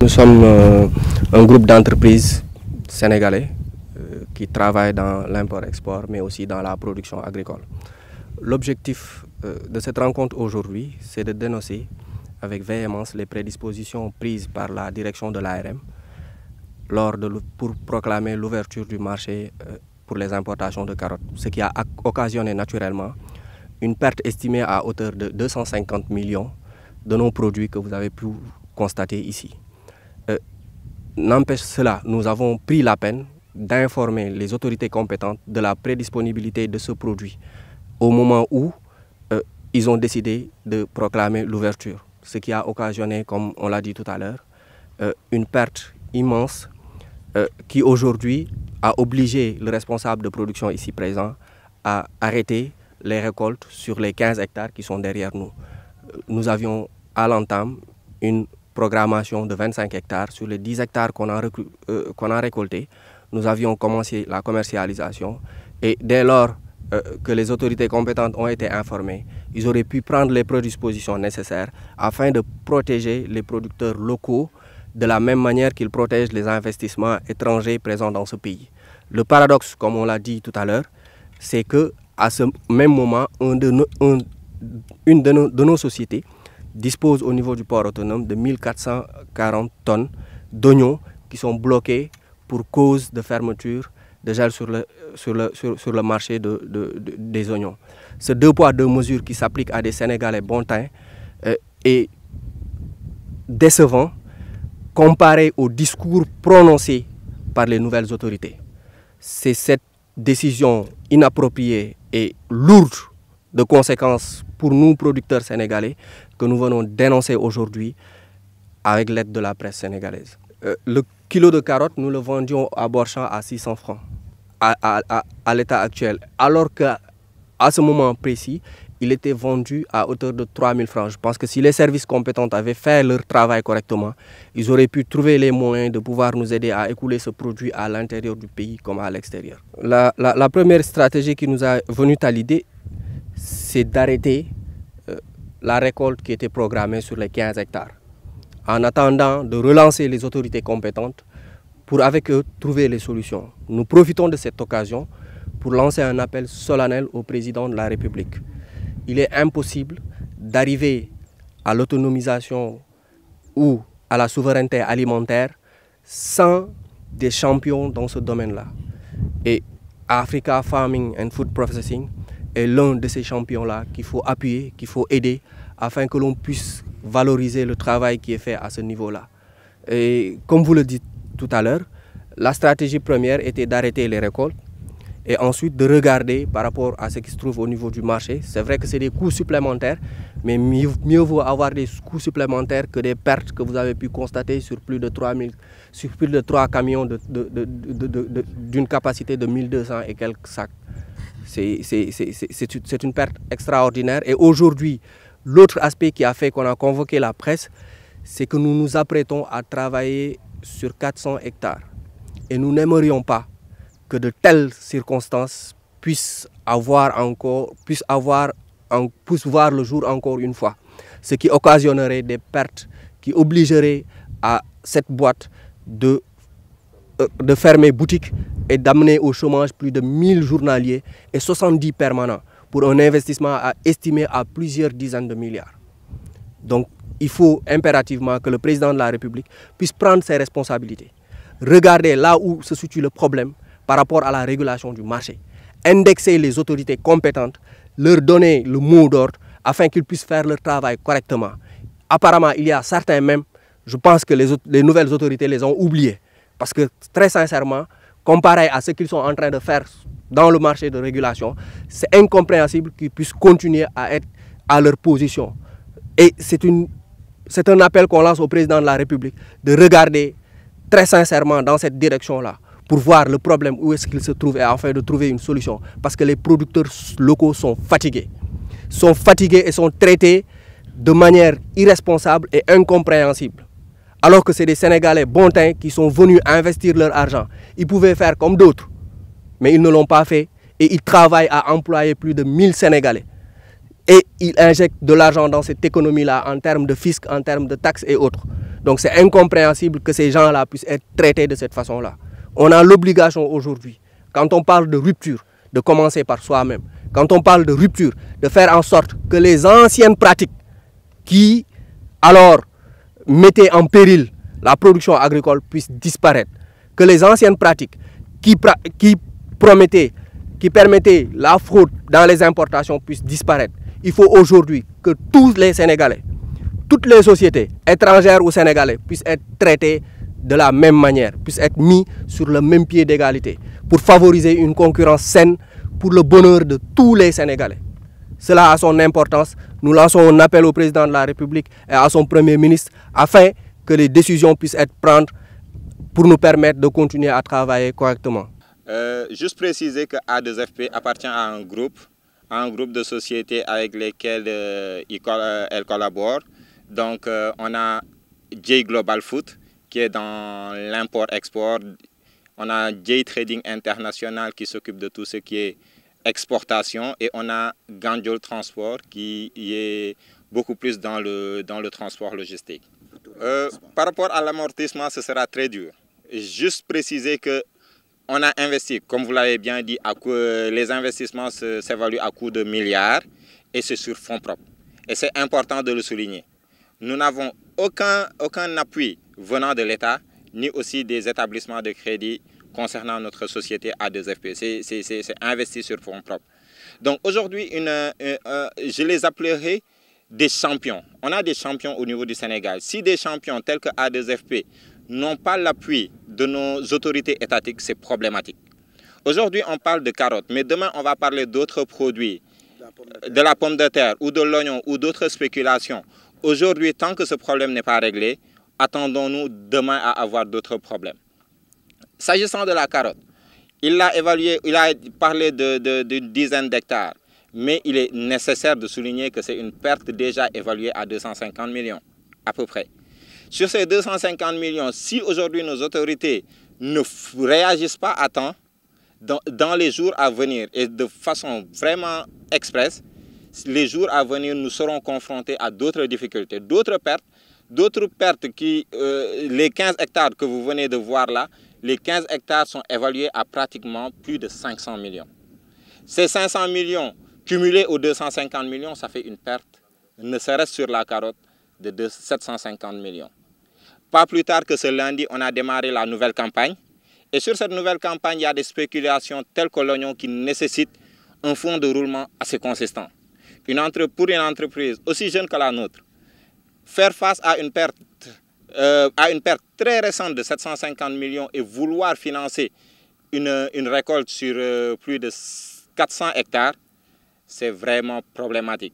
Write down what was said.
Nous sommes un groupe d'entreprises sénégalais qui travaillent dans l'import-export, mais aussi dans la production agricole. L'objectif de cette rencontre aujourd'hui, c'est de dénoncer avec véhémence les prédispositions prises par la direction de l'ARM pour proclamer l'ouverture du marché pour les importations de carottes, ce qui a occasionné naturellement une perte estimée à hauteur de 250 millions de nos produits que vous avez pu constater ici. N'empêche cela, nous avons pris la peine d'informer les autorités compétentes de la prédisponibilité de ce produit au moment où ils ont décidé de proclamer l'ouverture, ce qui a occasionné, comme on l'a dit tout à l'heure, une perte immense qui aujourd'hui a obligé le responsable de production ici présent à arrêter les récoltes sur les 15 hectares qui sont derrière nous. Nous avions à l'entame une programmation de 25 hectares sur les 10 hectares qu'on a récoltés. Nous avions commencé la commercialisation et dès lors que les autorités compétentes ont été informées, ils auraient pu prendre les prédispositions nécessaires afin de protéger les producteurs locaux de la même manière qu'ils protègent les investissements étrangers présents dans ce pays. Le paradoxe, comme on l'a dit tout à l'heure, c'est qu'à ce même moment, une de nos sociétés dispose au niveau du port autonome de 1440 tonnes d'oignons qui sont bloqués pour cause de fermeture de gel sur le marché des oignons. Ce deux poids, deux mesures qui s'appliquent à des Sénégalais bon teint est décevant comparé au discours prononcé par les nouvelles autorités. C'est cette décision inappropriée et lourde de conséquences pour nous, producteurs sénégalais, que nous venons dénoncer aujourd'hui avec l'aide de la presse sénégalaise. Le kilo de carottes, nous le vendions à Borchamp à 600 francs à l'état actuel, alors qu'à ce moment précis, il était vendu à hauteur de 3000 francs. Je pense que si les services compétents avaient fait leur travail correctement, ils auraient pu trouver les moyens de pouvoir nous aider à écouler ce produit à l'intérieur du pays comme à l'extérieur. La première stratégie qui nous a venue à l'idée, c'est d'arrêter la récolte qui était programmée sur les 15 hectares, en attendant de relancer les autorités compétentes pour avec eux trouver les solutions. Nous profitons de cette occasion pour lancer un appel solennel au président de la République. Il est impossible d'arriver à l'autonomisation ou à la souveraineté alimentaire sans des champions dans ce domaine-là. Et Africa Farming and Food Processing est l'un de ces champions-là qu'il faut appuyer, qu'il faut aider afin que l'on puisse valoriser le travail qui est fait à ce niveau-là. Et comme vous le dites tout à l'heure, la stratégie première était d'arrêter les récoltes et ensuite de regarder par rapport à ce qui se trouve au niveau du marché. C'est vrai que c'est des coûts supplémentaires, mais mieux vaut avoir des coûts supplémentaires que des pertes que vous avez pu constater sur plus de 3 camions d'une capacité de 1200 et quelques sacs. C'est une perte extraordinaire. Et aujourd'hui, l'autre aspect qui a fait qu'on a convoqué la presse, c'est que nous nous apprêtons à travailler sur 400 hectares. Et nous n'aimerions pas que de telles circonstances puissent voir le jour encore une fois. Ce qui occasionnerait des pertes qui obligeraient à cette boîte de fermer boutique et d'amener au chômage plus de 1000 journaliers et 70 permanents pour un investissement estimé à plusieurs dizaines de milliards. Donc il faut impérativement que le président de la République puisse prendre ses responsabilités, regarder là où se situe le problème par rapport à la régulation du marché, indexer les autorités compétentes, leur donner le mot d'ordre afin qu'ils puissent faire leur travail correctement. Apparemment, il y a certains même, je pense que les nouvelles autorités les ont oubliés. Parce que très sincèrement, comparé à ce qu'ils sont en train de faire dans le marché de régulation, c'est incompréhensible qu'ils puissent continuer à être à leur position. Et c'est un appel qu'on lance au président de la République de regarder très sincèrement dans cette direction-là pour voir le problème où est-ce qu'il se trouve et afin de trouver une solution. Parce que les producteurs locaux sont fatigués et sont traités de manière irresponsable et incompréhensible. Alors que c'est des Sénégalais bon teint qui sont venus investir leur argent. Ils pouvaient faire comme d'autres, mais ils ne l'ont pas fait et ils travaillent à employer plus de 1000 Sénégalais. Et ils injectent de l'argent dans cette économie-là en termes de fisc, en termes de taxes et autres. Donc c'est incompréhensible que ces gens-là puissent être traités de cette façon-là. On a l'obligation aujourd'hui, quand on parle de rupture, de commencer par soi-même. Quand on parle de rupture, de faire en sorte que les anciennes pratiques qui, alors, mettaient en péril la production agricole puissent disparaître. Que les anciennes pratiques qui permettaient la fraude dans les importations puissent disparaître. Il faut aujourd'hui que tous les Sénégalais, toutes les sociétés étrangères ou sénégalais puissent être traités de la même manière, puissent être mis sur le même pied d'égalité pour favoriser une concurrence saine pour le bonheur de tous les Sénégalais. Cela a son importance. Nous lançons un appel au président de la République et à son Premier ministre afin que les décisions puissent être prises pour nous permettre de continuer à travailler correctement. Juste préciser que A2FP appartient à un groupe de sociétés avec lesquelles elle collabore. Donc on a J Global Food qui est dans l'import-export. On a J Trading International qui s'occupe de tout ce qui est exportation. Et on a Ganjol Transport qui est beaucoup plus dans le transport logistique. Par rapport à l'amortissement, ce sera très dur. Juste préciser que on a investi, comme vous l'avez bien dit, les investissements s'évaluent à coût de milliards et c'est sur fonds propres. Et c'est important de le souligner. Nous n'avons aucun appui venant de l'État, ni aussi des établissements de crédit concernant notre société A2FP. C'est investi sur fonds propres. Donc aujourd'hui, je les appellerai des champions. On a des champions au niveau du Sénégal. Si des champions tels que A2FP n'ont pas l'appui de nos autorités étatiques, c'est problématique. Aujourd'hui, on parle de carottes, mais demain, on va parler d'autres produits, de la pomme de terre ou de l'oignon ou d'autres spéculations. Aujourd'hui, tant que ce problème n'est pas réglé, attendons-nous demain à avoir d'autres problèmes. S'agissant de la carotte, il a parlé d'une dizaine d'hectares, mais il est nécessaire de souligner que c'est une perte déjà évaluée à 250 millions, à peu près. Sur ces 250 millions, si aujourd'hui nos autorités ne réagissent pas à temps, dans les jours à venir et de façon vraiment express, les jours à venir, nous serons confrontés à d'autres difficultés, d'autres pertes qui, les 15 hectares que vous venez de voir là, les 15 hectares sont évalués à pratiquement plus de 500 millions. Ces 500 millions cumulés aux 250 millions, ça fait une perte, ne serait-ce sur la carotte, de 750 millions. Pas plus tard que ce lundi, on a démarré la nouvelle campagne. Et sur cette nouvelle campagne, il y a des spéculations telles que l'oignon qui nécessitent un fonds de roulement assez consistant. Pour une entreprise aussi jeune que la nôtre, faire face à une perte très récente de 750 millions et vouloir financer une récolte sur plus de 400 hectares, c'est vraiment problématique.